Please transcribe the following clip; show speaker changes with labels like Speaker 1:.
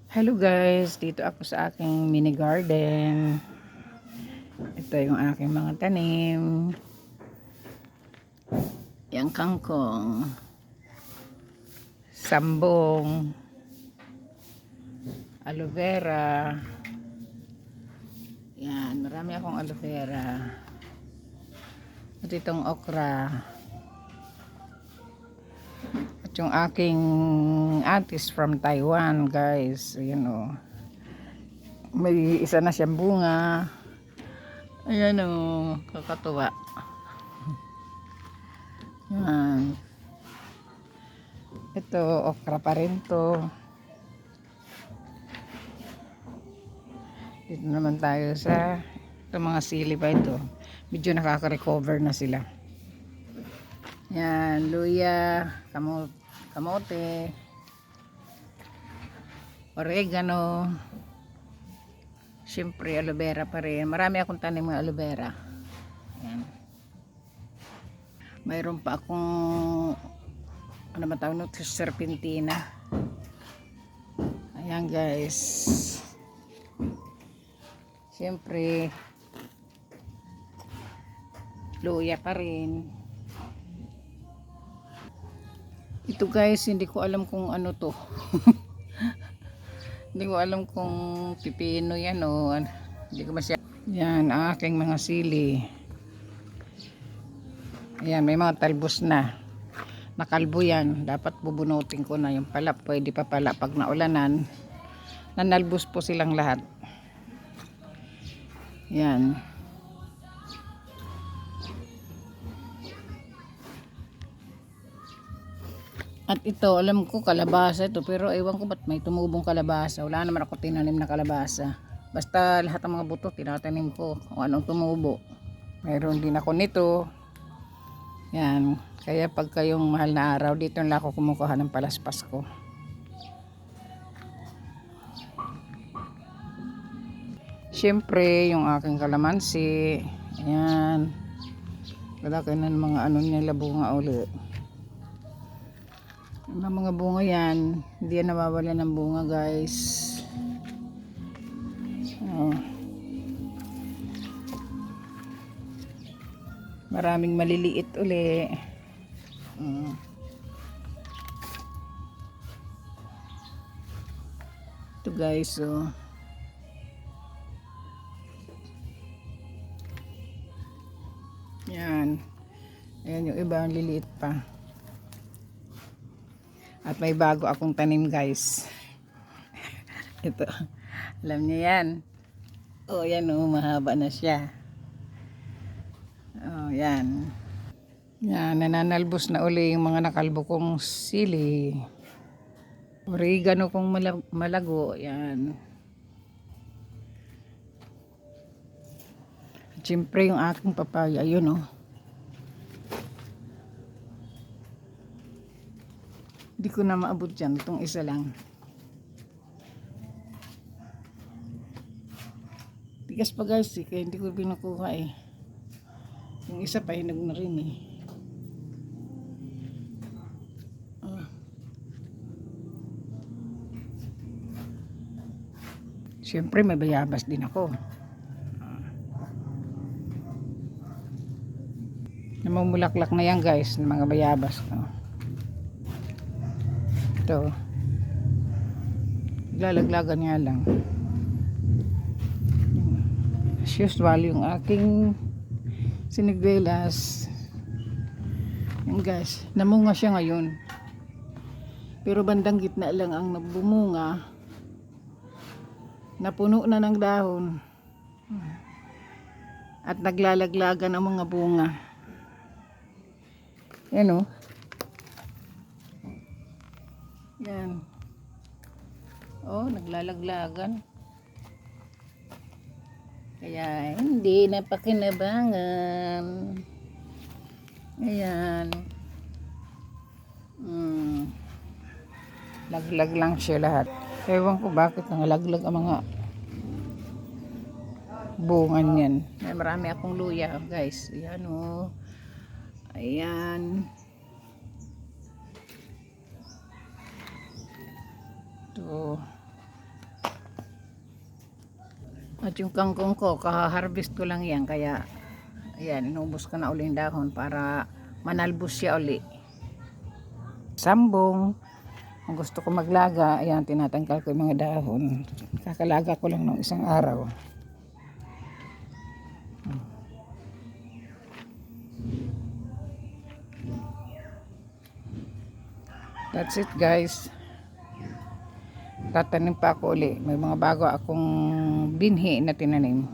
Speaker 1: Hello guys, dito ako sa aking mini garden. Ito yung aking mga tanim. Yang kangkong, sambong, aloe vera. Yan, marami akong aloe vera. At itong okra. At yung aking aunties from Taiwan guys. Ayan o. May isa na siyang bunga. Ayan o, kakatuwa. Yan. Ito, okra pa rin to. Dito naman tayo sa ito, mga sili pa ito. Medyo nakaka-recover na sila. Yan, luya, kamote, oregano. Siyempre, aloe vera pa rin. Marami akong tanim ng aloe vera. Yan. Mayroon pa akong ano ba tawag nito? Serpentina. Ayan guys. Siyempre, luya pa rin. Ito guys, hindi ko alam kung ano to. Hindi ko alam kung pipino yan o ano. Hindi ko masya. Yan, ang aking mga sili. Ayan, may mga talbos na. Nakalbo yan. Dapat bubunutin ko na yung pala. Pwede pa pala pag naulanan. Nanalbos po silang lahat. Yan. At ito, alam ko kalabasa ito. Pero ewan ko ba't may tumubong kalabasa. Wala naman ako tinanim na kalabasa. Basta lahat ng mga buto tinatanim ko. Kung anong tumubo. Mayroon din ako nito. Yan. Kaya pag kayong mahal na araw, dito lang ako kumukuha ng palaspas ko. Siyempre, yung aking kalamansi. Ayan. Lalaki na ng mga ano niya, bunga uli. Yung mga bunga yan, hindi yan nawawala ng bunga guys. Oh. Maraming maliliit uli. Ito guys, oh. Yan. Ayan yung iba, ang liliit pa. At may bago akong tanim guys. Ito. Alam niyo yan. Oh, yan oh, mahaba na siya. Oh, yan. Yan, nananalbos na uli yung mga nakalbo kong sili. Oregano kong malago. Yan. At siyempre yung aking papaya. Yun oh. Hindi ko na maabot dyan. Itong isa lang. Tigas pa guys eh. Kaya hindi ko pinukuha eh. Yung isa pa hinog na rin eh. Siyempre may bayabas din ako. Namumulaklak na yan guys, ng mga bayabas. Ito. Lalaglagan nga lang. As usual, yung aking sinigwelas. Yan guys, namunga siya ngayon. Pero bandang gitna lang ang nabumunga. Napuno na ng dahon. At naglalaglagan ang mga bunga. Yan o. Yan. Oh, naglalaglagan. Kaya hindi napakinabangan. Ayan. Laglag lang siya lahat. Ewan ko bakit nangalaglag ang mga bunga niyan. May marami akong luya guys. Ayan o. Ayan. Ito. At yung kangkong ko, kaharvest ko lang yan. Kaya, ayan, inubos ko na uli yung dahon para manalbos siya uli. Sambong. Kung gusto ko maglaga, ayan, tinatanggal ko yung mga dahon. Kakalaga ko lang ng isang araw. That's it guys. Tatanim pa ako uli. May mga bago akong binhi na tinanim.